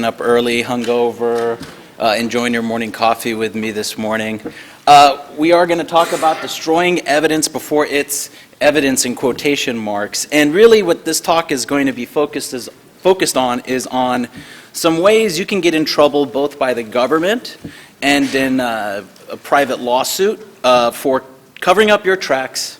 waking up early, hungover, enjoying your morning coffee with me this morning. We are going to talk about destroying evidence before it's evidence in quotation marks. And really what this talk is going to be focused on is on some ways you can get in trouble both by the government and in a private lawsuit for covering up your tracks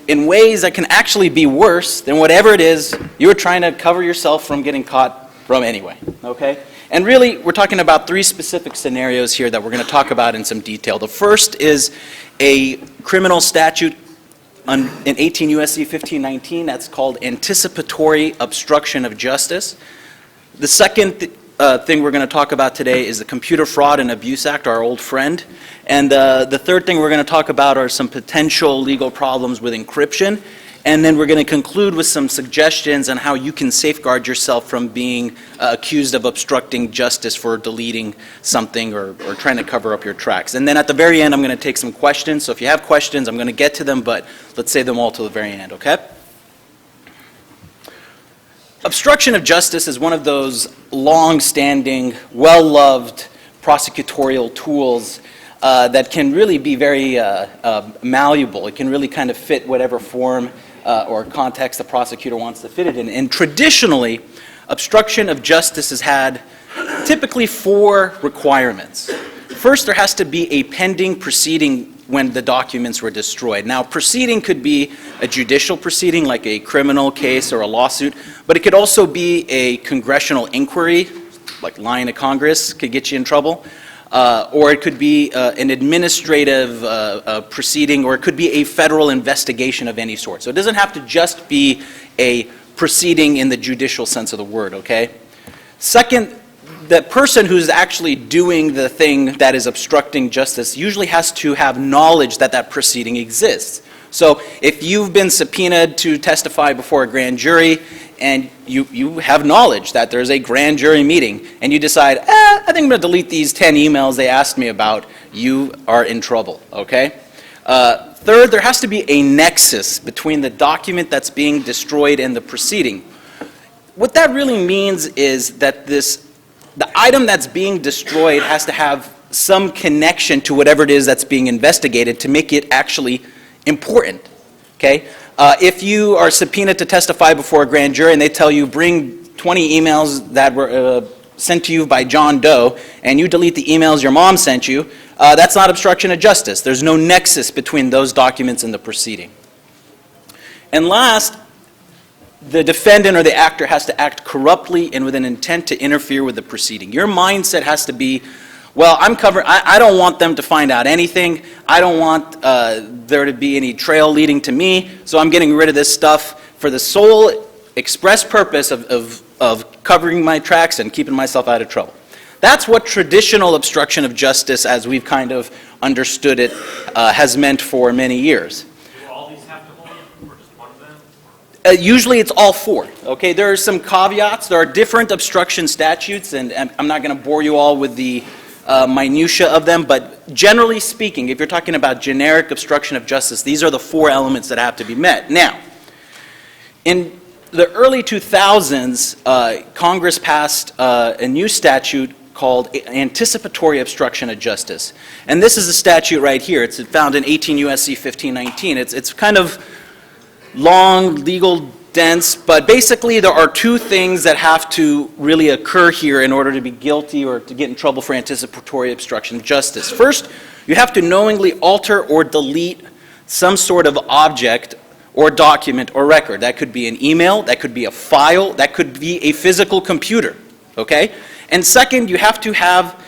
in ways that can actually be worse than whatever it is you were trying to cover yourself from getting caught from anyway, okay? And really, we're talking about three specific scenarios here that we're going to talk about in some detail. The first is a criminal statute in 18 U.S.C. 1519 that's called anticipatory obstruction of justice. The second thing we're going to talk about today is the Computer Fraud and Abuse Act, our old friend. And the third thing we're going to talk about are some potential legal problems with encryption. And then we're going to conclude with some suggestions on how you can safeguard yourself from being accused of obstructing justice for deleting something or trying to cover up your tracks. And then at the very end, I'm going to take some questions. So if you have questions, I'm going to get to them, but let's save them all till the very end, okay? Obstruction of justice is one of those long-standing, well-loved prosecutorial tools that can really be very malleable. It can really kind of fit whatever form or context the prosecutor wants to fit it in. And traditionally, obstruction of justice has had typically four requirements. First, there has to be a pending proceeding when the documents were destroyed. Now, proceeding could be a judicial proceeding, like a criminal case or a lawsuit, but it could also be a congressional inquiry, like lying to Congress could get you in trouble, or it could be an administrative proceeding, or it could be a federal investigation of any sort. So it doesn't have to just be a proceeding in the judicial sense of the word, okay? Second, the person who's actually doing the thing that is obstructing justice usually has to have knowledge that that proceeding exists. So if you've been subpoenaed to testify before a grand jury and you have knowledge that there's a grand jury meeting and you decide, I think I'm going to delete these 10 emails they asked me about, you are in trouble, okay? Third, there has to be a nexus between the document that's being destroyed and the proceeding. What that really means is that the item that's being destroyed has to have some connection to whatever it is that's being investigated to make it actually important, okay? If you are subpoenaed to testify before a grand jury and they tell you bring 20 emails that were sent to you by John Doe and you delete the emails your mom sent you, that's not obstruction of justice. There's no nexus between those documents and the proceeding. And last, the defendant or the actor has to act corruptly and with an intent to interfere with the proceeding. Your mindset has to be, well, I don't want them to find out anything. I don't want there to be any trail leading to me, so I'm getting rid of this stuff for the sole express purpose of covering my tracks and keeping myself out of trouble. That's what traditional obstruction of justice, as we've kind of understood it, has meant for many years. Usually it's all four, okay? There are some caveats. There are different obstruction statutes, and I'm not going to bore you all with the minutia of them, but generally speaking, if you're talking about generic obstruction of justice, these are the four elements that have to be met. Now, in the early 2000s, Congress passed a new statute called anticipatory obstruction of justice. And this is a statute right here. It's found in 18 U.S.C. 1519. It's kind of long, legal, dense, but basically there are two things that have to really occur here in order to be guilty or to get in trouble for anticipatory obstruction of justice. First, you have to knowingly alter or delete some sort of object or document or record. That could be an email, that could be a file, that could be a physical computer, okay? And second, you have to have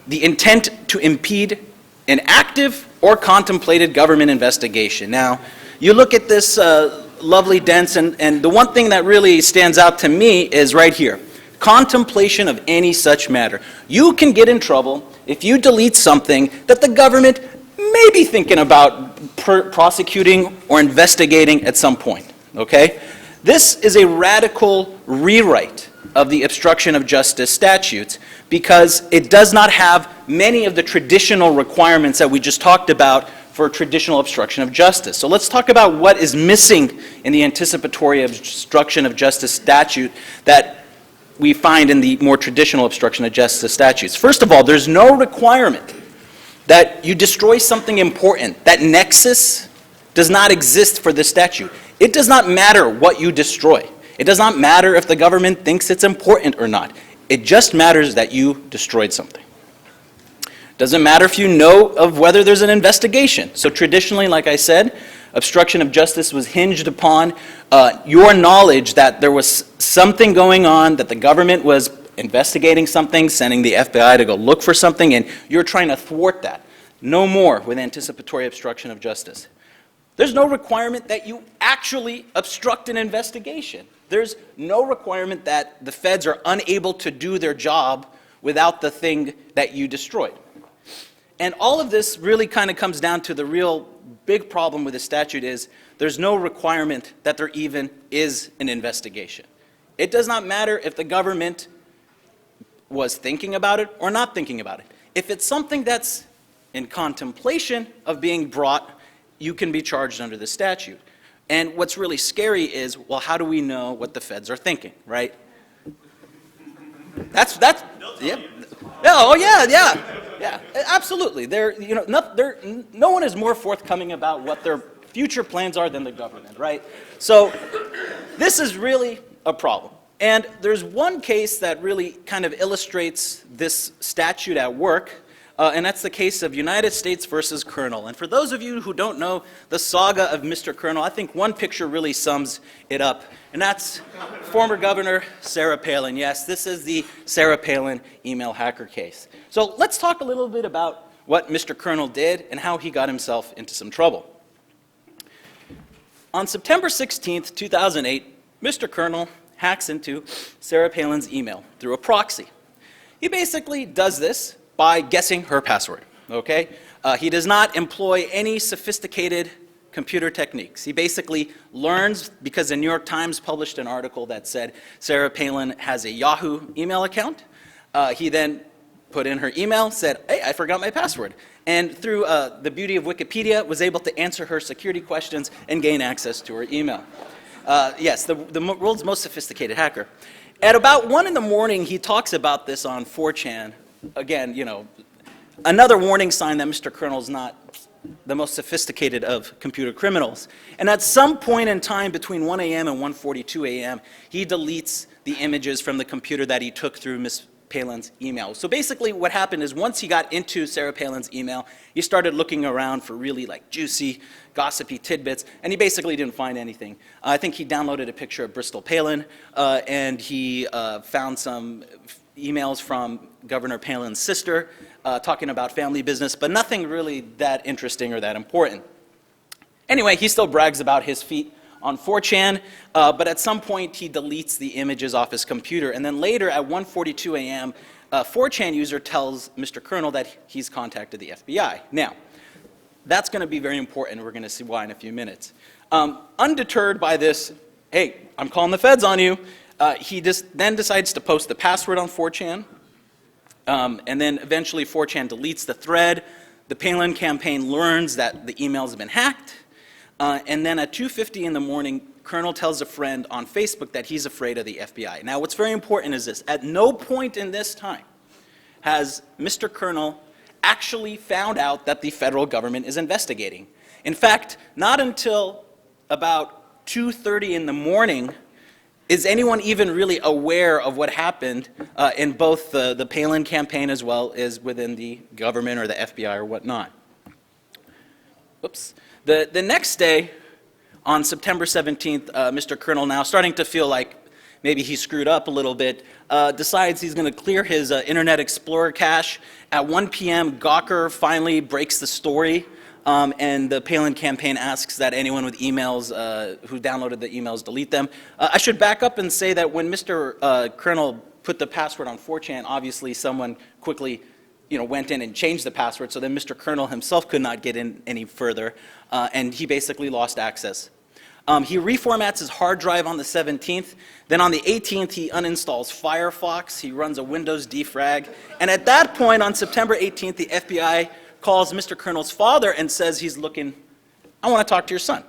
the intent to impede an active or contemplated government investigation. Now, you look at this lovely dense, and the one thing that really stands out to me is right here. Contemplation of any such matter. You can get in trouble if you delete something that the government may be thinking about prosecuting or investigating at some point, okay? This is a radical rewrite of the obstruction of justice statutes because it does not have many of the traditional requirements that we just talked about for traditional obstruction of justice. So let's talk about what is missing in the anticipatory obstruction of justice statute that we find in the more traditional obstruction of justice statutes. First of all, there's no requirement that you destroy something important. That nexus does not exist for this statute. It does not matter what you destroy. It does not matter if the government thinks it's important or not. It just matters that you destroyed something. Doesn't matter if you know of whether there's an investigation. So traditionally, like I said, obstruction of justice was hinged upon your knowledge that there was something going on, that the government was investigating something, sending the FBI to go look for something, and you're trying to thwart that. No more with anticipatory obstruction of justice. There's no requirement that you actually obstruct an investigation. There's no requirement that the feds are unable to do their job without the thing that you destroyed. And all of this really kind of comes down to the real big problem with the statute is there's no requirement that there even is an investigation. It does not matter if the government was thinking about it or not thinking about it. If it's something that's in contemplation of being brought, you can be charged under the statute. And what's really scary is, well, how do we know what the feds are thinking, right? That's yeah. Oh yeah, absolutely. No one is more forthcoming about what their future plans are than the government, right? So this is really a problem. And there's one case that really kind of illustrates this statute at work, and that's the case of United States versus Colonel. And for those of you who don't know the saga of Mr. Colonel, I think one picture really sums it up, and that's former Governor Sarah Palin. Yes, this is the Sarah Palin email hacker case. So let's talk a little bit about what Mr. Colonel did and how he got himself into some trouble. On September 16th, 2008, Mr. Colonel hacks into Sarah Palin's email through a proxy. He basically does this by guessing her password, okay? He does not employ any sophisticated computer techniques. He basically learns, because the New York Times published an article that said Sarah Palin has a Yahoo email account. He then put in her email, said, hey, I forgot my password. And through the beauty of Wikipedia, was able to answer her security questions and gain access to her email. Yes, the world's most sophisticated hacker. At about 1 in the morning, he talks about this on 4chan. Again, another warning sign that Mr. Colonel's not the most sophisticated of computer criminals. And at some point in time between 1 a.m. and 1:42 a.m., he deletes the images from the computer that he took through Ms. Palin's email. So basically what happened is once he got into Sarah Palin's email, he started looking around for really like juicy, gossipy tidbits, and he basically didn't find anything. I think he downloaded a picture of Bristol Palin, and he found some emails from Governor Palin's sister talking about family business, but nothing really that interesting or that important. Anyway, he still brags about his feat on 4chan, but at some point he deletes the images off his computer, and then later at 1:42 a.m., a 4chan user tells Mr. Colonel that he's contacted the FBI. Now, that's going to be very important, and we're going to see why in a few minutes. Undeterred by this, hey, I'm calling the feds on you, he then decides to post the password on 4chan, and then eventually 4chan deletes the thread. The Palin campaign learns that the emails have been hacked, and then at 2:50 in the morning, Colonel tells a friend on Facebook that he's afraid of the FBI. Now, what's very important is this. At no point in this time has Mr. Colonel actually found out that the federal government is investigating. In fact, not until about 2:30 in the morning is anyone even really aware of what happened in both the Palin campaign as well as within the government or the FBI or whatnot. Oops. The next day, on September 17th, Mr. Colonel, now starting to feel like maybe he screwed up a little bit, decides he's going to clear his Internet Explorer cache. At 1 p.m., Gawker finally breaks the story, and the Palin campaign asks that anyone with emails who downloaded the emails delete them. I should back up and say that when Mr. Colonel put the password on 4chan, obviously someone quickly went in and changed the password, so then Mr. Colonel himself could not get in any further, and he basically lost access. He reformats his hard drive on the 17th. Then on the 18th, he uninstalls Firefox. He runs a Windows defrag. And at that point, on September 18th, the FBI calls Mr. Colonel's father and says he's looking, I want to talk to your son.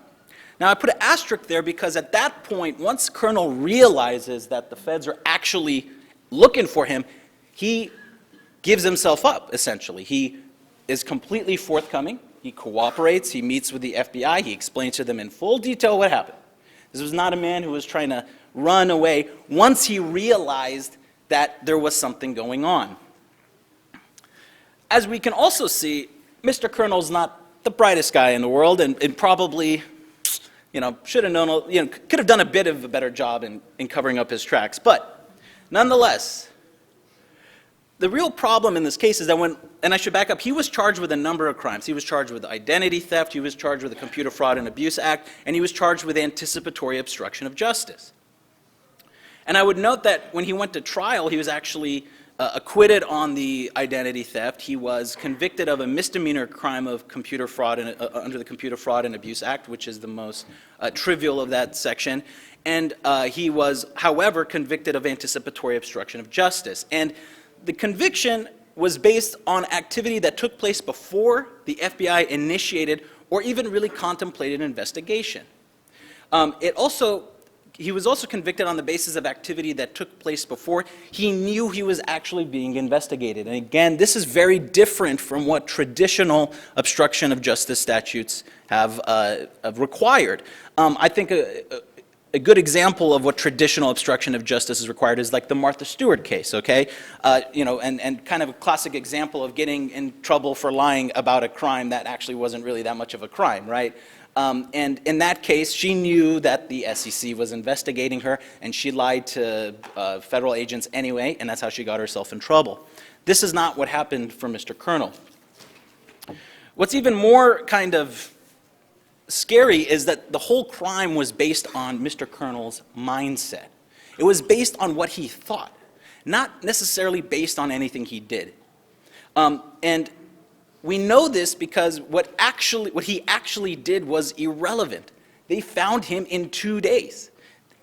Now, I put an asterisk there because at that point, once Colonel realizes that the feds are actually looking for him, he gives himself up, essentially. He is completely forthcoming. He cooperates. He meets with the FBI. He explains to them in full detail what happened. This was not a man who was trying to run away once he realized that there was something going on. As we can also see, Mr. Colonel's not the brightest guy in the world, and probably, should have known, could have done a bit of a better job in covering up his tracks. But nonetheless, the real problem in this case is that and I should back up, he was charged with a number of crimes. He was charged with identity theft, he was charged with the Computer Fraud and Abuse Act, and he was charged with anticipatory obstruction of justice. And I would note that when he went to trial, he was actually acquitted on the identity theft. He was convicted of a misdemeanor crime of computer fraud under the Computer Fraud and Abuse Act, which is the most trivial of that section. And he was, however, convicted of anticipatory obstruction of justice. And the conviction was based on activity that took place before the FBI initiated or even really contemplated an investigation. He was also convicted on the basis of activity that took place before he knew he was actually being investigated. And again, this is very different from what traditional obstruction of justice statutes have required. I think a good example of what traditional obstruction of justice is required is like the Martha Stewart case, okay? And kind of a classic example of getting in trouble for lying about a crime that actually wasn't really that much of a crime, right? And in that case, she knew that the SEC was investigating her, and she lied to federal agents anyway, and that's how she got herself in trouble. This is not what happened for Mr. Colonel. What's even more kind of scary is that the whole crime was based on Mr. Colonel's mindset. It was based on what he thought, not necessarily based on anything he did. And we know this because what he actually did was irrelevant. They found him in 2 days.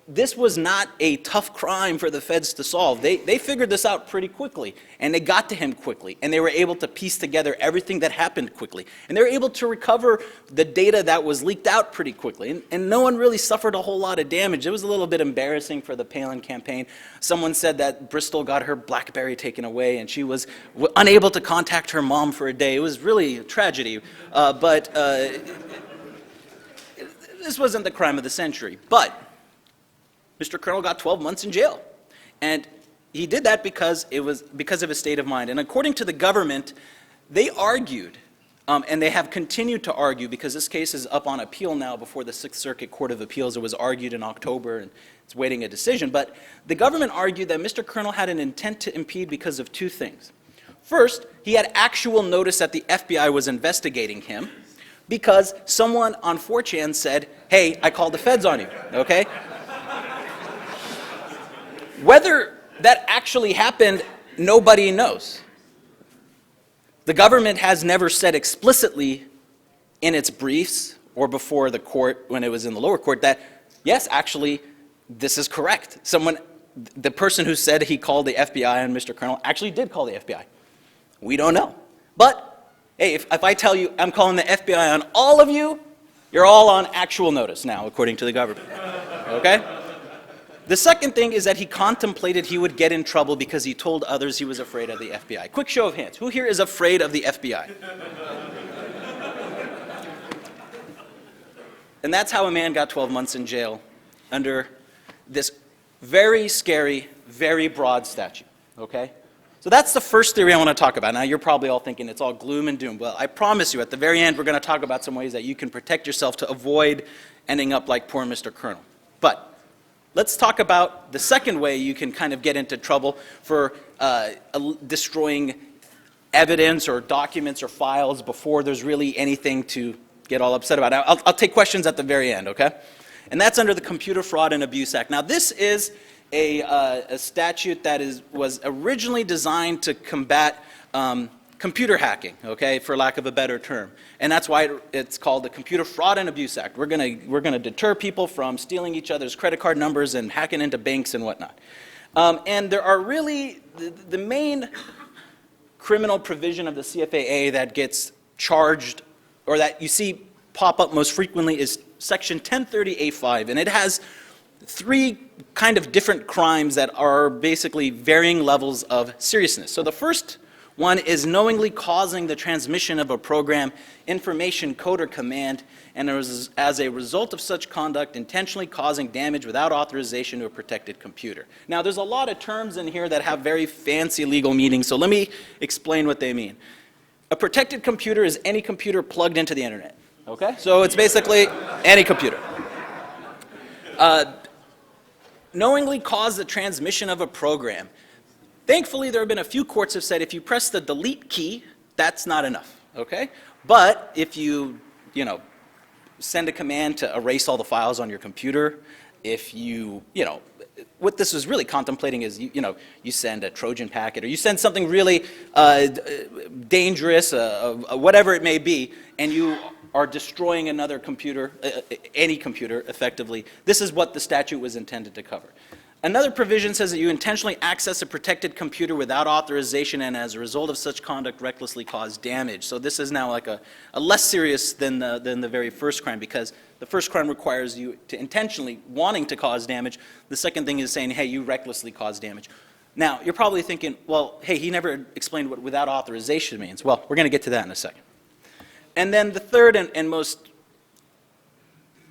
This was not a tough crime for the feds to solve. They figured this out pretty quickly, and they got to him quickly, and they were able to piece together everything that happened quickly. And they were able to recover the data that was leaked out pretty quickly, and no one really suffered a whole lot of damage. It was a little bit embarrassing for the Palin campaign. Someone said that Bristol got her BlackBerry taken away, and she was unable to contact her mom for a day. It was really a tragedy, but this wasn't the crime of the century. But Mr. Colonel got 12 months in jail, and he did that because of his state of mind. And according to the government, they argued, and they have continued to argue, because this case is up on appeal now before the Sixth Circuit Court of Appeals. It was argued in October, and it's waiting a decision. But the government argued that Mr. Colonel had an intent to impede because of two things. First, he had actual notice that the FBI was investigating him because someone on 4chan said, "Hey, I called the feds on you," okay? Whether that actually happened, nobody knows. The government has never said explicitly in its briefs or before the court when it was in the lower court that, yes, actually, this is correct. The person who said he called the FBI on Mr. Colonel actually did call the FBI. We don't know. But, hey, if I tell you I'm calling the FBI on all of you, you're all on actual notice now, according to the government, okay? The second thing is that he contemplated he would get in trouble because he told others he was afraid of the FBI. Quick show of hands. Who here is afraid of the FBI? And that's how a man got 12 months in jail under this very scary, very broad statute, okay? So that's the first theory I want to talk about. Now, you're probably all thinking it's all gloom and doom. Well, I promise you, at the very end, we're going to talk about some ways that you can protect yourself to avoid ending up like poor Mr. Colonel. But let's talk about the second way you can kind of get into trouble for destroying evidence or documents or files before there's really anything to get all upset about. I'll take questions at the very end, okay? And that's under the Computer Fraud and Abuse Act. Now, this is a statute that was originally designed to combat computer hacking, okay, for lack of a better term. And that's why it's called the Computer Fraud and Abuse Act. We're gonna deter people from stealing each other's credit card numbers and hacking into banks and whatnot. And there are really, the main criminal provision of the CFAA that gets charged, or that you see pop up most frequently, is Section 1030A5, and it has three kind of different crimes that are basically varying levels of seriousness. So the first one is knowingly causing the transmission of a program, information, code, or command, and as a result of such conduct, intentionally causing damage without authorization to a protected computer. Now, there's a lot of terms in here that have very fancy legal meanings, so let me explain what they mean. A protected computer is any computer plugged into the internet, okay? So it's basically any computer. Knowingly cause the transmission of a program. Thankfully, there have been a few courts have said if you press the delete key, that's not enough, okay? But if you send a command to erase all the files on your computer, if what this is really contemplating is, you send a Trojan packet or you send something really dangerous, whatever it may be, and you are destroying another computer, any computer, effectively. This is what the statute was intended to cover. Another provision says that you intentionally access a protected computer without authorization and as a result of such conduct recklessly cause damage. So this is now like a less serious than the very first crime, because the first crime requires you to intentionally wanting to cause damage. The second thing is saying, hey, you recklessly caused damage. Now, you're probably thinking, well, hey, he never explained what without authorization means. Well, we're going to get to that in a second. And then the third and most,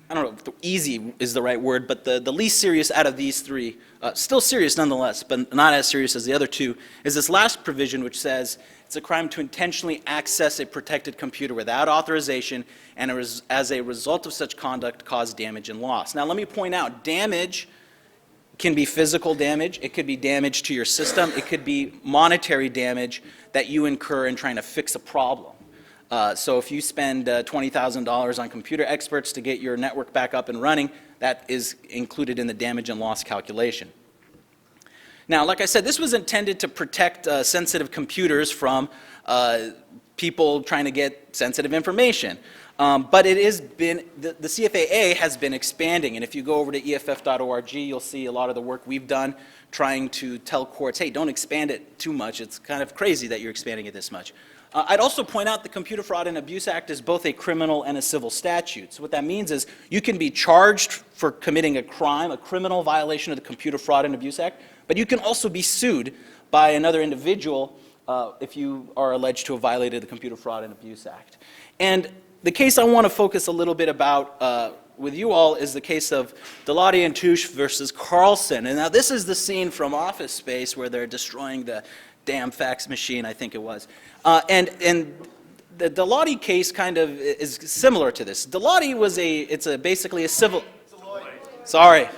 I don't know if easy is the right word, but the least serious out of these three, still serious nonetheless, but not as serious as the other two, is this last provision which says it's a crime to intentionally access a protected computer without authorization and as a result of such conduct cause damage and loss. Now let me point out, damage can be physical damage, it could be damage to your system, it could be monetary damage that you incur in trying to fix a problem. So if you spend $20,000 on computer experts to get your network back up and running, that is included in the damage and loss calculation. Now, like I said, this was intended to protect sensitive computers from people trying to get sensitive information. But it has been, the CFAA has been expanding, and if you go over to EFF.org, you'll see a lot of the work we've done trying to tell courts, hey, don't expand it too much. It's kind of crazy that you're expanding it this much. I'd also point out the Computer Fraud and Abuse Act is both a criminal and a civil statute. So what that means is you can be charged for committing a crime, a criminal violation of the Computer Fraud and Abuse Act, but you can also be sued by another individual if you are alleged to have violated the Computer Fraud and Abuse Act. And the case I want to focus a little bit about with you all is the case of Delotti and Touche versus Carlson. And now this is the scene from Office Space where they're destroying the damn fax machine, I think it was. And the Delotti case kind of is similar to this. Delotti was basically a civil. Sorry.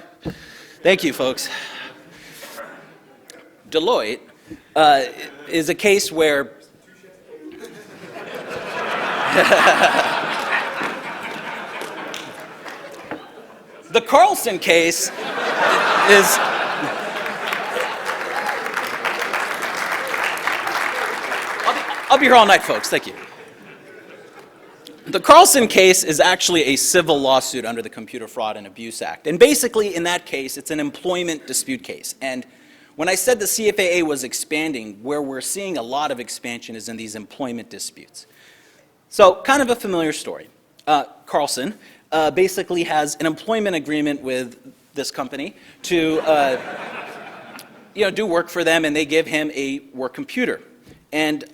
Thank you, folks. Deloitte is a case where the Carlson case is. I'll be here all night, folks. Thank you. The Carlson case is actually a civil lawsuit under the Computer Fraud and Abuse Act. And basically, in that case, it's an employment dispute case. And when I said the CFAA was expanding, where we're seeing a lot of expansion is in these employment disputes. So, kind of a familiar story. Carlson basically has an employment agreement with this company to do work for them, and they give him a work computer. And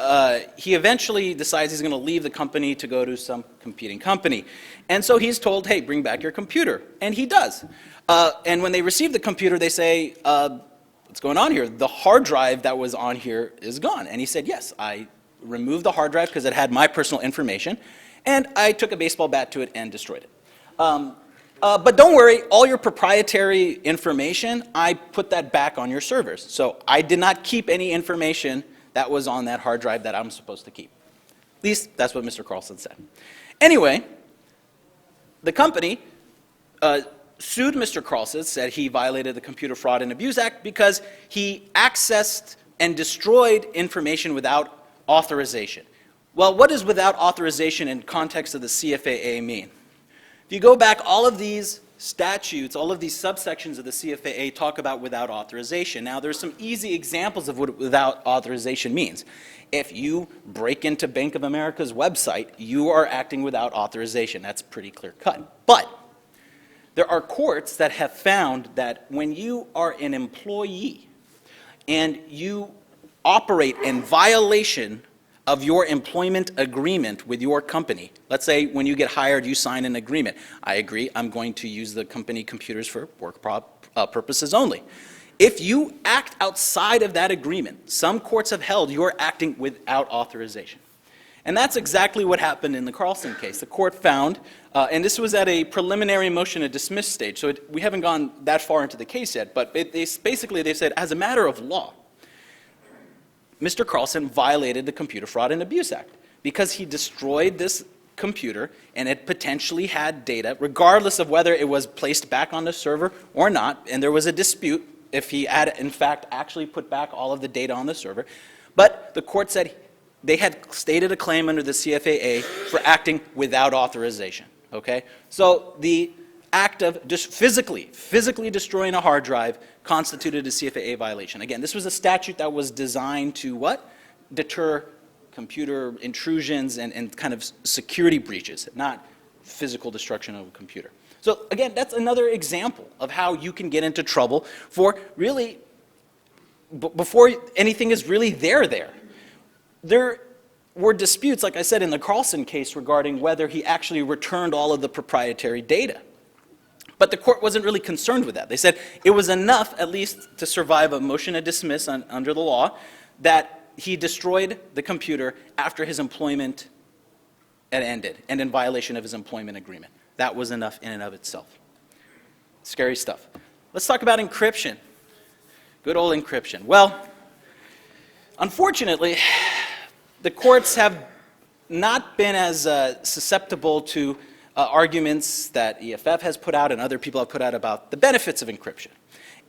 he eventually decides he's going to leave the company to go to some competing company. And so he's told, hey, bring back your computer. And he does. And when they receive the computer, they say, what's going on here? The hard drive that was on here is gone. And he said, yes, I removed the hard drive because it had my personal information. And I took a baseball bat to it and destroyed it. But don't worry, all your proprietary information, I put that back on your servers. So I did not keep any information that was on that hard drive that I'm supposed to keep. At least that's what Mr. Carlson said. Anyway, the company sued Mr. Carlson, said he violated the Computer Fraud and Abuse Act because he accessed and destroyed information without authorization. Well, what does without authorization in context of the CFAA mean? If you go back, all of these statutes, all of these subsections of the CFAA talk about without authorization. Now, there's some easy examples of what without authorization means. If you break into Bank of America's website, you are acting without authorization. That's pretty clear cut. But there are courts that have found that when you are an employee and you operate in violation of your employment agreement with your company, let's say when you get hired, you sign an agreement. I agree, I'm going to use the company computers for work purposes only. If you act outside of that agreement, some courts have held you're acting without authorization. And that's exactly what happened in the Carlson case. The court found, and this was at a preliminary motion to dismiss stage, so we haven't gone that far into the case yet, but basically they said, as a matter of law, Mr. Carlson violated the Computer Fraud and Abuse Act because he destroyed this computer and it potentially had data, regardless of whether it was placed back on the server or not, and there was a dispute if he had, in fact, actually put back all of the data on the server. But the court said they had stated a claim under the CFAA for acting without authorization, okay? So the act of just physically destroying a hard drive constituted a CFAA violation. Again, this was a statute that was designed to what? Deter computer intrusions and kind of security breaches, not physical destruction of a computer. So again, that's another example of how you can get into trouble for really, before anything is really there. There were disputes, like I said, in the Carlson case regarding whether he actually returned all of the proprietary data. But the court wasn't really concerned with that. They said it was enough, at least, to survive a motion to dismiss under the law, that he destroyed the computer after his employment had ended and in violation of his employment agreement. That was enough in and of itself. Scary stuff. Let's talk about encryption. Good old encryption. Well, unfortunately, the courts have not been as susceptible to arguments that EFF has put out and other people have put out about the benefits of encryption.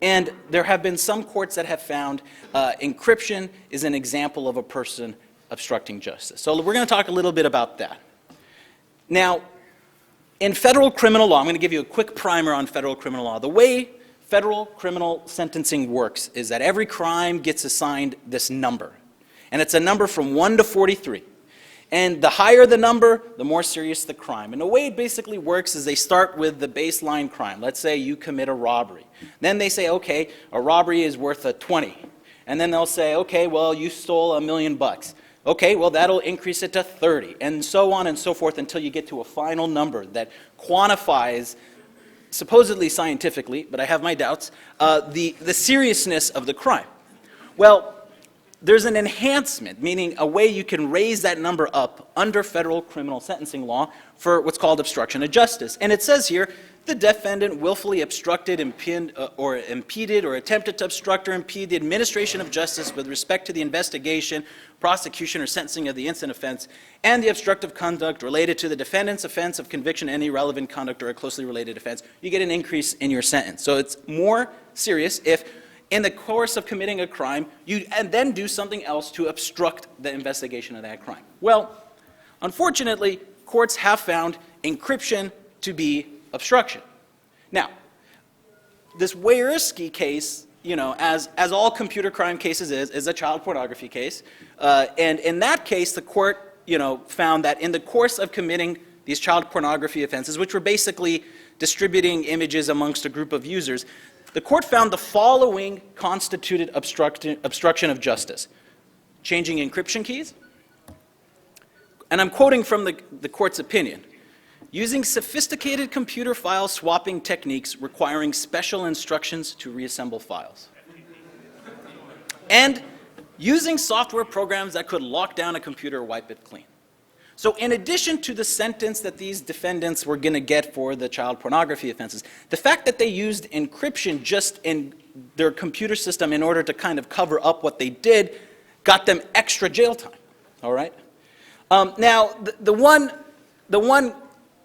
And there have been some courts that have found encryption is an example of a person obstructing justice. So we're going to talk a little bit about that. Now, in federal criminal law, I'm going to give you a quick primer on federal criminal law. The way federal criminal sentencing works is that every crime gets assigned this number. And it's a number from 1 to 43. And the higher the number, the more serious the crime. And the way it basically works is they start with the baseline crime. Let's say you commit a robbery. Then they say, okay, a robbery is worth a 20. And then they'll say, okay, well, you stole $1 million. Okay, well, that'll increase it to 30, and so on and so forth until you get to a final number that quantifies, supposedly scientifically, but I have my doubts, the seriousness of the crime. Well, there's an enhancement, meaning a way you can raise that number up under federal criminal sentencing law for what's called obstruction of justice. And it says here, the defendant willfully obstructed, impeded, or attempted to obstruct or impede the administration of justice with respect to the investigation, prosecution, or sentencing of the instant offense, and the obstructive conduct related to the defendant's offense of conviction, any relevant conduct, or a closely related offense, you get an increase in your sentence. So it's more serious if, in the course of committing a crime, you and then do something else to obstruct the investigation of that crime. Well, unfortunately, courts have found encryption to be obstruction. Now, this Wieruski case, you know, as all computer crime cases is a child pornography case. And in that case, the court, you know, found that in the course of committing these child pornography offenses, which were basically distributing images amongst a group of users, the court found the following constituted obstruction of justice. Changing encryption keys. And I'm quoting from the court's opinion. Using sophisticated computer file swapping techniques requiring special instructions to reassemble files. And using software programs that could lock down a computer or wipe it clean. So in addition to the sentence that these defendants were going to get for the child pornography offenses, the fact that they used encryption just in their computer system in order to kind of cover up what they did got them extra jail time, all right? Now, the one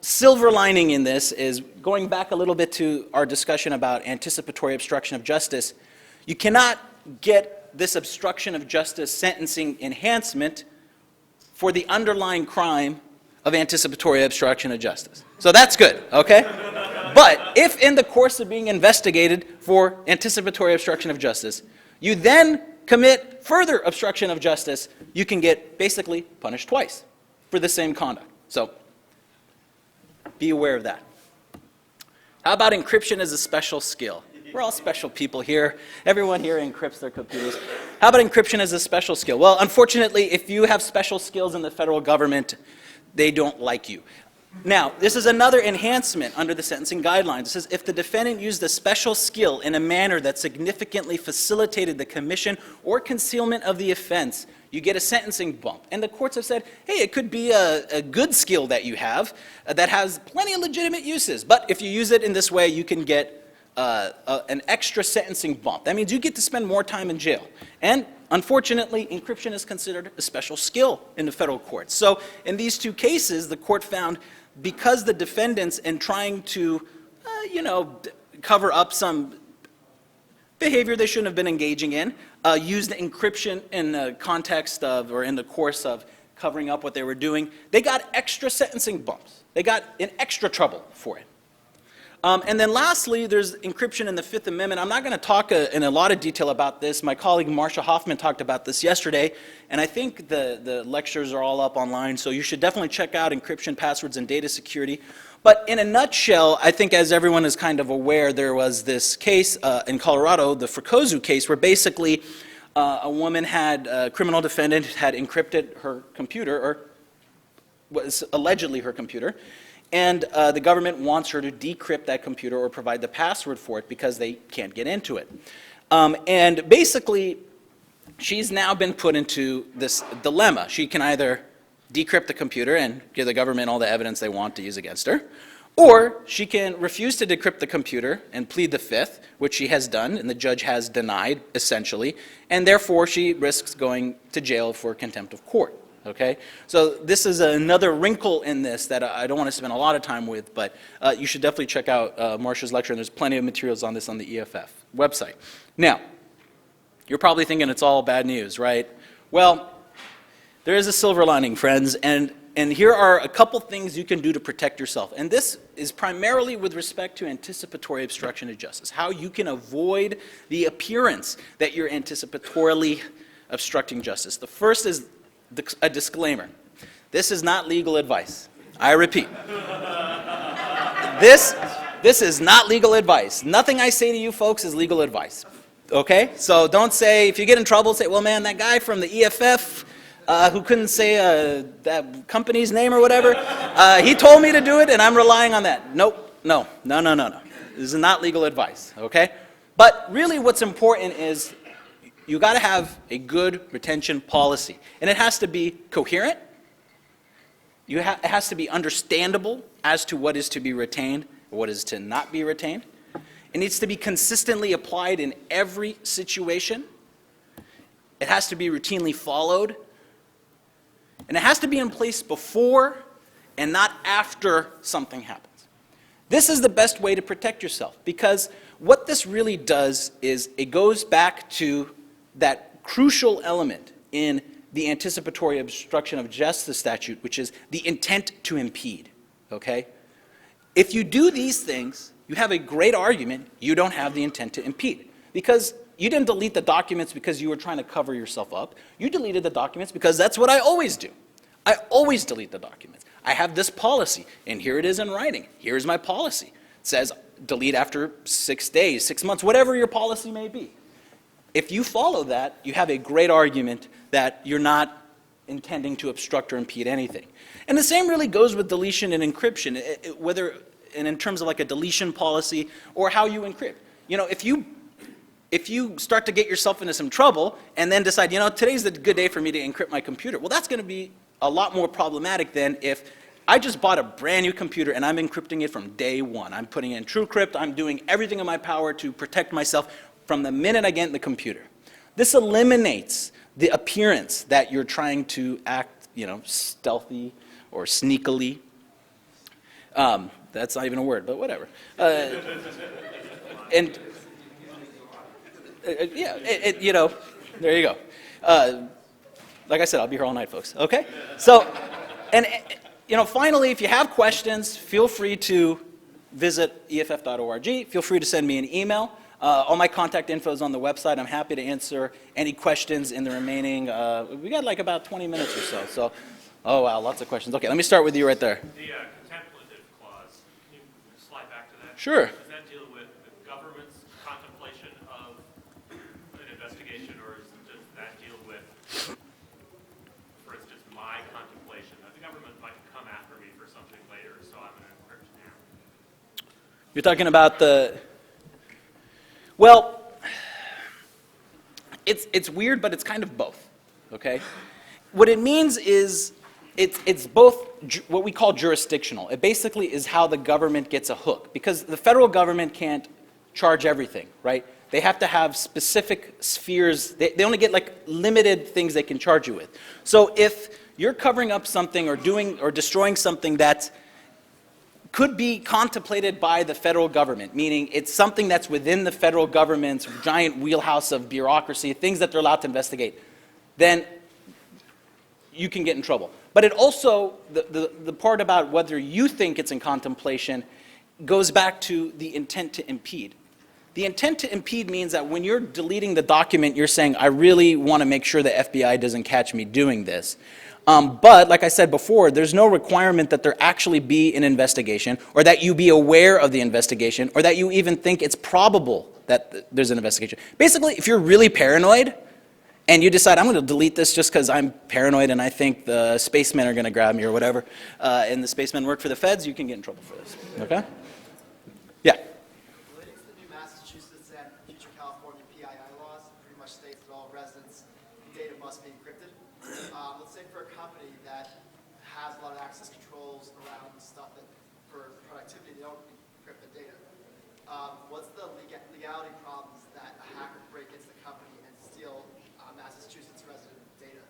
silver lining in this is, going back a little bit to our discussion about anticipatory obstruction of justice, you cannot get this obstruction of justice sentencing enhancement for the underlying crime of anticipatory obstruction of justice. So that's good, okay? But if in the course of being investigated for anticipatory obstruction of justice, you then commit further obstruction of justice, you can get basically punished twice for the same conduct. So be aware of that. How about encryption as a special skill? We're all special people here. Everyone here encrypts their computers. How about encryption as a special skill? Well, unfortunately, if you have special skills in the federal government, they don't like you. Now, this is another enhancement under the sentencing guidelines. It says if the defendant used a special skill in a manner that significantly facilitated the commission or concealment of the offense, you get a sentencing bump. And the courts have said, hey, it could be a good skill that you have that has plenty of legitimate uses. But if you use it in this way, you can get an extra sentencing bump. That means you get to spend more time in jail. And unfortunately, encryption is considered a special skill in the federal courts. So in these two cases, the court found because the defendants, in trying to, cover up some behavior they shouldn't have been engaging in, used encryption in the context of, or in the course of covering up what they were doing, they got extra sentencing bumps. They got in extra trouble for it. And then lastly, there's encryption in the Fifth Amendment. I'm not going to talk in a lot of detail about this. My colleague Marsha Hoffman talked about this yesterday, and I think the lectures are all up online, so you should definitely check out encryption, passwords, and data security. But in a nutshell, I think as everyone is kind of aware, there was this case in Colorado, the Fakhourly case, where basically a woman had, a criminal defendant had encrypted her computer, or was allegedly her computer, and the government wants her to decrypt that computer or provide the password for it because they can't get into it. And basically, she's now been put into this dilemma. She can either decrypt the computer and give the government all the evidence they want to use against her, or she can refuse to decrypt the computer and plead the Fifth, which she has done, and the judge has denied, essentially, and therefore she risks going to jail for contempt of court. Okay, so this is another wrinkle in this that I don't want to spend a lot of time with, but you should definitely check out Marsha's lecture, and there's plenty of materials on this on the EFF website. Now, you're probably thinking it's all bad news, right? Well, there is a silver lining, friends, and here are a couple things you can do to protect yourself. And this is primarily with respect to anticipatory obstruction of justice, how you can avoid the appearance that you're anticipatorily obstructing justice. The first is a disclaimer. This is not legal advice. I repeat. This is not legal advice. Nothing I say to you folks is legal advice. Okay? So don't say, if you get in trouble, say, well, man, that guy from the EFF who couldn't say that company's name or whatever, he told me to do it and I'm relying on that. Nope. No. This is not legal advice. Okay? But really what's important is you got to have a good retention policy. And it has to be coherent. It has to be understandable as to what is to be retained or what is to not be retained. It needs to be consistently applied in every situation. It has to be routinely followed. And it has to be in place before and not after something happens. This is the best way to protect yourself, because what this really does is it goes back to that crucial element in the anticipatory obstruction of justice statute, which is the intent to impede, okay? If you do these things, you have a great argument you don't have the intent to impede, because you didn't delete the documents because you were trying to cover yourself up. You deleted the documents because that's what I always do. I always delete the documents. I have this policy, and here it is in writing. Here's my policy. It says delete after 6 days, 6 months, whatever your policy may be. If you follow that, you have a great argument that you're not intending to obstruct or impede anything. And the same really goes with deletion and encryption, whether in terms of like a deletion policy or how you encrypt. You know, if you start to get yourself into some trouble and then decide, today's the good day for me to encrypt my computer, well, that's going to be a lot more problematic than if I just bought a brand new computer and I'm encrypting it from day one. I'm putting in TrueCrypt. I'm doing everything in my power to protect myself from the minute I get in the computer. This eliminates the appearance that you're trying to act, stealthy or sneakily. That's not even a word, but whatever. And there you go. Like I said, I'll be here all night, folks. Okay? So, and finally, if you have questions, feel free to visit EFF.org. Feel free to send me an email. All my contact info is on the website. I'm happy to answer any questions in the remaining, we got like about 20 minutes or so. So, oh wow, lots of questions. Okay, let me start with you right there. The contemplative clause, can you slide back to that? Sure. Does that deal with the government's contemplation of an investigation, or does that deal with, for instance, my contemplation that the government might come after me for something later, so I'm going to encrypt now? You're talking about the, well, it's weird, but it's kind of both, okay? What it means is it's both what we call jurisdictional. It basically is how the government gets a hook, because the federal government can't charge everything, right? They have to have specific spheres. They only get like limited things they can charge you with. So if you're covering up something or doing or destroying something that could be contemplated by the federal government, meaning it's something that's within the federal government's giant wheelhouse of bureaucracy, things that they're allowed to investigate, then you can get in trouble. But it also, the part about whether you think it's in contemplation goes back to the intent to impede. The intent to impede means that when you're deleting the document, you're saying, I really want to make sure the FBI doesn't catch me doing this. But like I said before, there's no requirement that there actually be an investigation, or that you be aware of the investigation, or that you even think it's probable that there's an investigation. Basically, if you're really paranoid, and you decide, I'm going to delete this just because I'm paranoid and I think the spacemen are going to grab me or whatever, and the spacemen work for the feds, you can get in trouble for this. Okay? Yeah? Relating to the new Massachusetts and future California PII laws, pretty much states that all residents' data must be encrypted. Let's say for a company that has a lot of access controls around stuff that, for productivity, they don't encrypt the data. What's the legality problems that a hacker break into the company and steal Massachusetts resident data?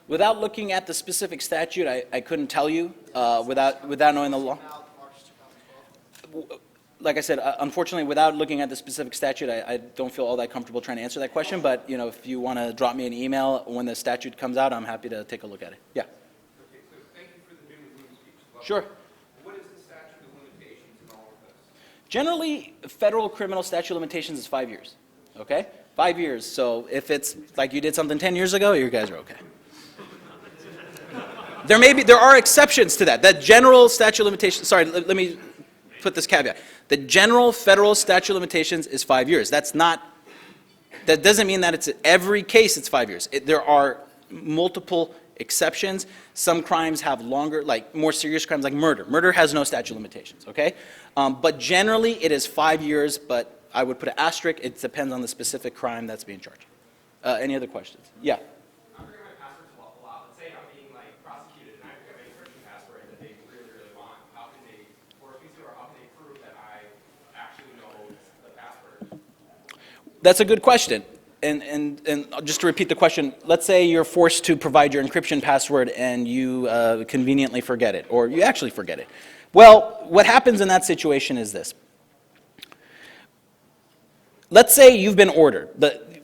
Without looking at the specific statute, I couldn't tell you without knowing the law. March 2012. Like I said, unfortunately, without looking at the specific statute, I don't feel all that comfortable trying to answer that question. But you know, if you want to drop me an email when the statute comes out, I'm happy to take a look at it. Yeah. Okay, so thank you for the doom and gloom speech as well. Sure. What is the statute of limitations in all of this? Generally, federal criminal statute of limitations is 5 years. Okay? 5 years. So if it's like you did something 10 years ago, you guys are okay. There are exceptions to that. That general statute of limitations, sorry, let me put this caveat. The general federal statute of limitations is 5 years. That doesn't mean that it's every case it's 5 years. There are multiple exceptions. Some crimes have longer, like more serious crimes like murder. Murder has no statute of limitations, okay? But generally it is 5 years, but I would put an asterisk. It depends on the specific crime that's being charged. Any other questions? Yeah. I'm forgetting my passwords a lot. Let's say I'm being like prosecuted and I forget my encryption password that they really, really want. How can they force me to, or how can they prove that I actually know the password? That's a good question. And just to repeat the question, let's say you're forced to provide your encryption password and you conveniently forget it, or you actually forget it. Well, what happens in that situation is this. Let's say you've been ordered.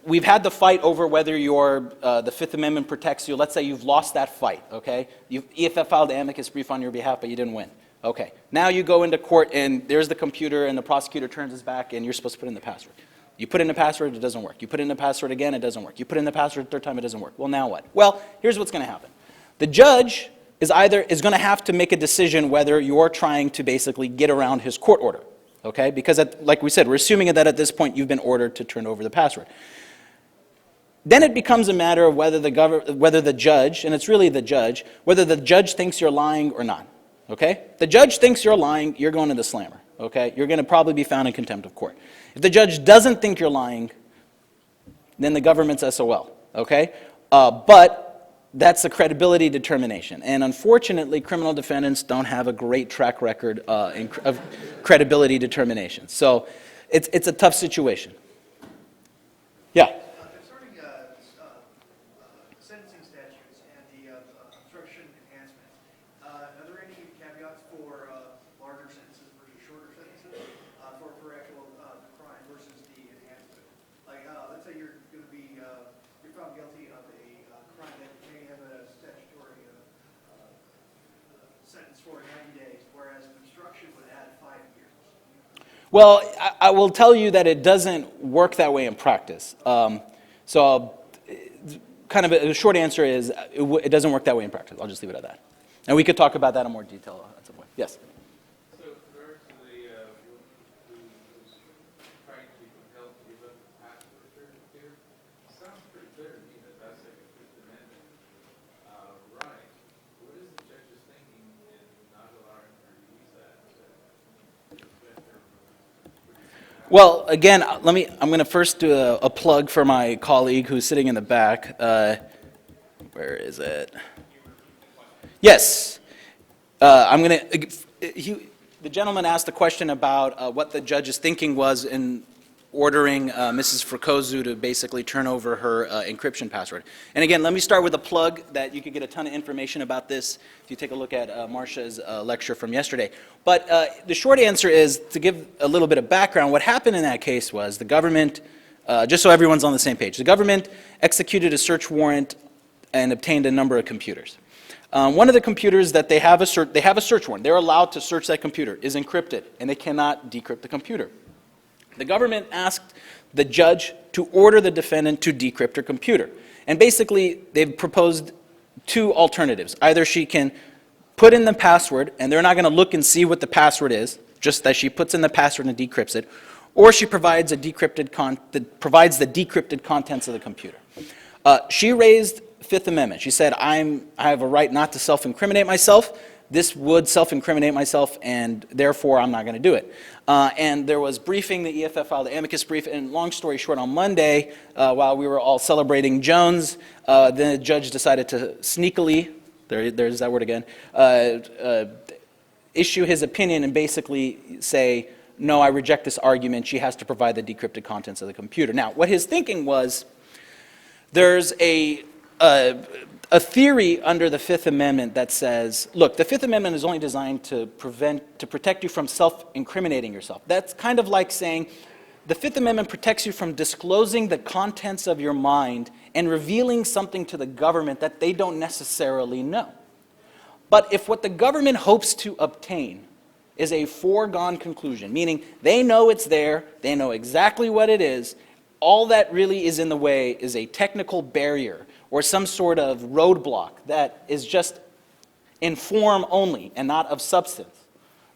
We've had the fight over whether the Fifth Amendment protects you. Let's say you've lost that fight, okay? EFF filed an amicus brief on your behalf, but you didn't win. Okay. Now you go into court and there's the computer and the prosecutor turns his back and you're supposed to put in the password. You put in the password, it doesn't work. You put in the password again, it doesn't work. You put in the password a third time, it doesn't work. Well, now what? Well, here's what's going to happen. The judge is going to have to make a decision whether you're trying to basically get around his court order. Okay, because like we said, we're assuming that at this point you've been ordered to turn over the password. Then it becomes a matter of whether the judge, and it's really the judge, whether the judge thinks you're lying or not. Okay, the judge thinks you're lying, you're going to the slammer. Okay, you're going to probably be found in contempt of court. If the judge doesn't think you're lying, then the government's SOL. Okay, but that's a credibility determination. And unfortunately, criminal defendants don't have a great track record of credibility determination. So it's a tough situation. Yeah? Concerning sentencing statutes and the obstruction enhancement, are there any caveats for larger sentences versus shorter sentences for actual crime versus the enhancement? Like, let's say you're going to be you're found guilty of a crime that may have a statutory sentence for 90 days, whereas obstruction would add 5 years. Well, I will tell you that it doesn't work that way in practice. So kind of a short answer is it doesn't work that way in practice. I'll just leave it at that. And we could talk about that in more detail at some point. Yes? So, with regard to the Well, again, I'm going to first do a plug for my colleague who's sitting in the back. Where is it? Yes. I'm going to, the gentleman asked a question about what the judge's thinking was in ordering Mrs. Fakhourly to basically turn over her encryption password. And again, let me start with a plug that you could get a ton of information about this if you take a look at Marcia's lecture from yesterday. But the short answer is, to give a little bit of background, what happened in that case was the government, just so everyone's on the same page, the government executed a search warrant and obtained a number of computers. One of the computers that they have a search warrant, they're allowed to search that computer, is encrypted, and they cannot decrypt the computer. The government asked the judge to order the defendant to decrypt her computer. And basically, they've proposed two alternatives. Either she can put in the password, and they're not going to look and see what the password is, just that she puts in the password and decrypts it, or she provides the decrypted contents of the computer. She raised Fifth Amendment. She said, I have a right not to self-incriminate myself. This would self-incriminate myself, and therefore I'm not going to do it. And there was briefing, the EFF filed the amicus brief, and long story short, on Monday, while we were all celebrating Jones, the judge decided to sneakily, there's that word again, issue his opinion and basically say, no, I reject this argument. She has to provide the decrypted contents of the computer. Now, what his thinking was, there's a theory under the Fifth Amendment that says, look, the Fifth Amendment is only designed to protect you from self-incriminating yourself. That's kind of like saying the Fifth Amendment protects you from disclosing the contents of your mind and revealing something to the government that they don't necessarily know. But if what the government hopes to obtain is a foregone conclusion, meaning they know it's there, they know exactly what it is, all that really is in the way is a technical barrier or some sort of roadblock that is just in form only and not of substance,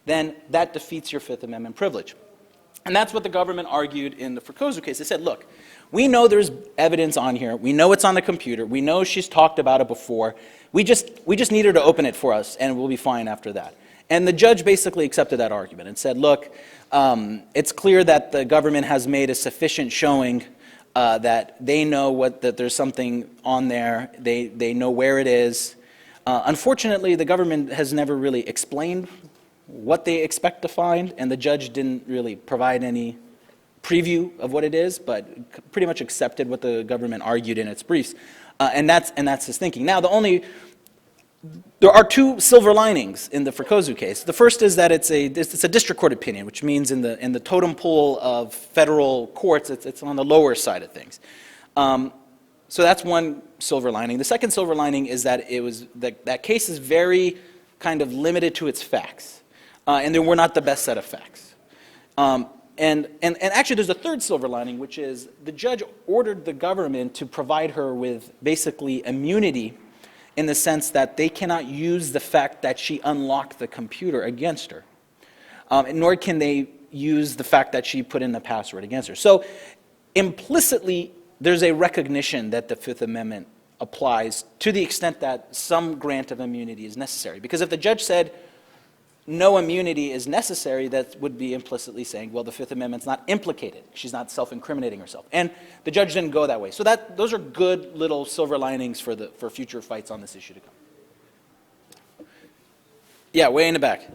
then that defeats your Fifth Amendment privilege. And that's what the government argued in the Fakhourly case. They said, look, we know there's evidence on here. We know it's on the computer. We know she's talked about it before. We just need her to open it for us, and we'll be fine after that. And the judge basically accepted that argument and said, look, it's clear that the government has made a sufficient showing that they know that there's something on there. They know where it is. Unfortunately, the government has never really explained what they expect to find, and the judge didn't really provide any preview of what it is, but pretty much accepted what the government argued in its briefs. And that's his thinking. Now, there are two silver linings in the Fakhourly case. The first is that it's a district court opinion, which means in the totem pole of federal courts, it's on the lower side of things. So that's one silver lining. The second silver lining is that that case is very kind of limited to its facts, and they were not the best set of facts. And actually, there's a third silver lining, which is the judge ordered the government to provide her with basically immunity, in the sense that they cannot use the fact that she unlocked the computer against her, nor can they use the fact that she put in the password against her. So implicitly, there's a recognition that the Fifth Amendment applies to the extent that some grant of immunity is necessary. Because if the judge said no immunity is necessary, that would be implicitly saying, well, the Fifth Amendment's not implicated. She's not self-incriminating herself. And the judge didn't go that way. So those are good little silver linings for future fights on this issue to come. Yeah, way in the back.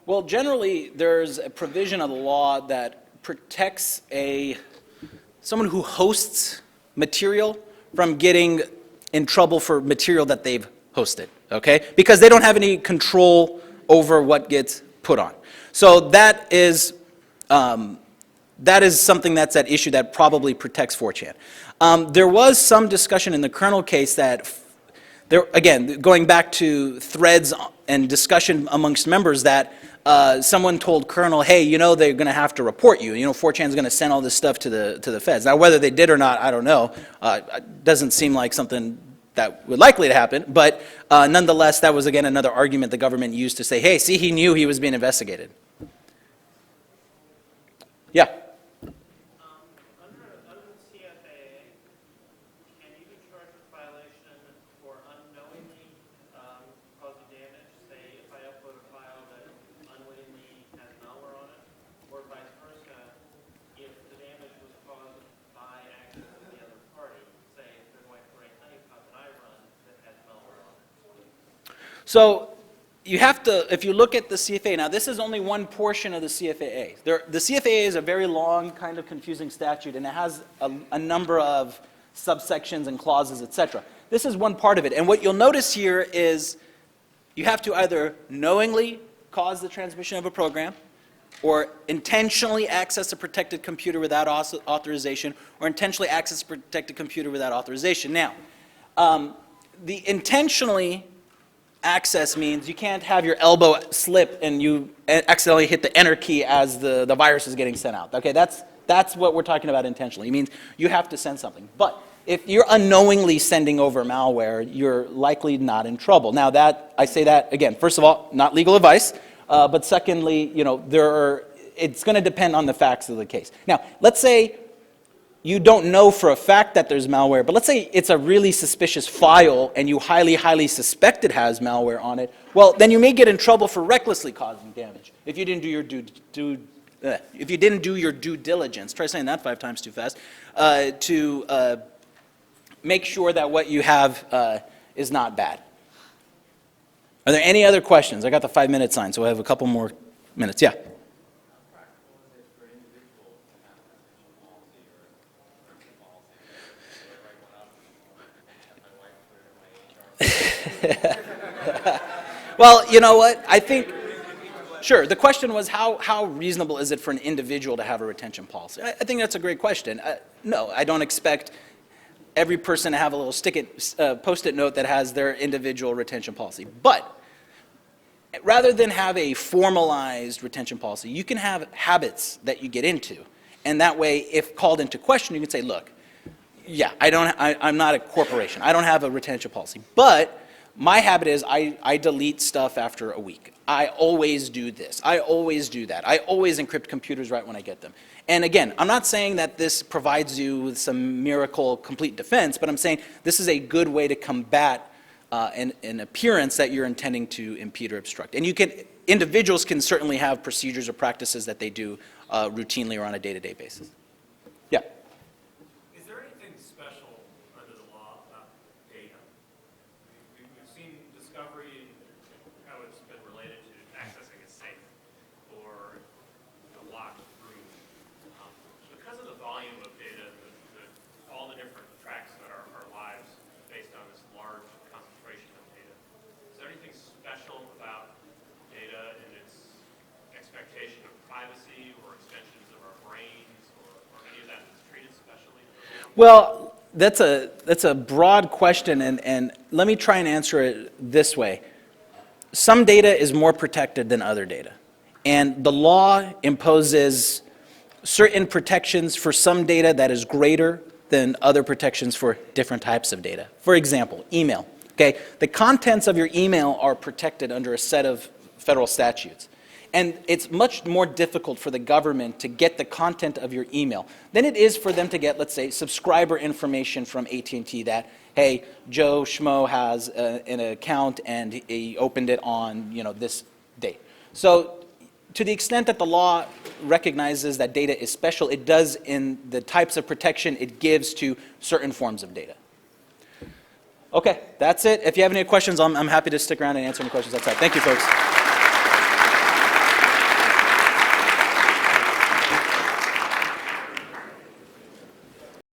Well, generally, there's a provision of the law that protects someone who hosts material from getting in trouble for material that they've hosted, okay? Because they don't have any control over what gets put on. So that is something that's at issue that probably protects 4chan. There was some discussion in the Kernel case that, again, going back to threads and discussion amongst members, that someone told Kernel, hey, you know, they're going to have to report you. You know, 4chan's going to send all this stuff to the feds. Now, whether they did or not, I don't know. It doesn't seem like something that would likely to happen, but nonetheless, that was again another argument the government used to say, hey, see, he knew he was being investigated. Yeah. Under the CFAA, can you be charged with violation for unknowingly causing damage? Say, if I upload a file that unwittingly has malware on it, or vice versa, if the damage was caused by access to the other party, say, there's like for a honeypot that I run that has malware on it. So you have to, if you look at the CFAA, now this is only one portion of the CFAA. The CFAA is a very long, kind of confusing statute, and it has a number of subsections and clauses, etc. This is one part of it, and what you'll notice here is you have to either knowingly cause the transmission of a program, or intentionally access a protected computer without authorization, or intentionally access a protected computer without authorization. Now, the intentionally access means you can't have your elbow slip and you accidentally hit the enter key as the virus is getting sent out. Okay, that's what we're talking about intentionally. It means you have to send something. But if you're unknowingly sending over malware, you're likely not in trouble. Now that, I say that, again, first of all, not legal advice, but secondly, you know, it's going to depend on the facts of the case. Now, let's say you don't know for a fact that there's malware, but let's say it's a really suspicious file and you highly suspect it has malware on it, well, then you may get in trouble for recklessly causing damage if you didn't do your due diligence, try saying that 5 times too fast, to make sure that what you have is not bad. Are there any other questions? I got the 5-minute sign, so I have a couple more minutes. Yeah? Well, you know what? I think, sure, the question was how reasonable is it for an individual to have a retention policy? I think that's a great question. No, I don't expect every person to have a little post-it note that has their individual retention policy. But rather than have a formalized retention policy, you can have habits that you get into. And that way, if called into question, you can say, look, yeah, I'm not a corporation. I don't have a retention policy. But my habit is I delete stuff after a week. I always do this. I always do that. I always encrypt computers right when I get them. And again, I'm not saying that this provides you with some miracle complete defense, but I'm saying this is a good way to combat an appearance that you're intending to impede or obstruct. And individuals can certainly have procedures or practices that they do routinely or on a day-to-day basis. Yeah. Is there anything special under the law about data? We've seen discovery and how it's been related to accessing a safe or a locked room. Because of the volume of data, all the different tracks that are our lives based on this large concentration of data, is there anything special about data and its expectation of privacy or extensions of our brains or any of that that's treated specially? Well, that's a broad question, and let me try and answer it this way. Some data is more protected than other data, and the law imposes certain protections for some data that is greater than other protections for different types of data. For example, email. Okay, the contents of your email are protected under a set of federal statutes. And it's much more difficult for the government to get the content of your email than it is for them to get, let's say, subscriber information from AT&T that, hey, Joe Schmo has an account and he opened it on, this date. So to the extent that the law recognizes that data is special, it does in the types of protection it gives to certain forms of data. Okay, that's it. If you have any questions, I'm happy to stick around and answer any questions outside. Thank you, folks.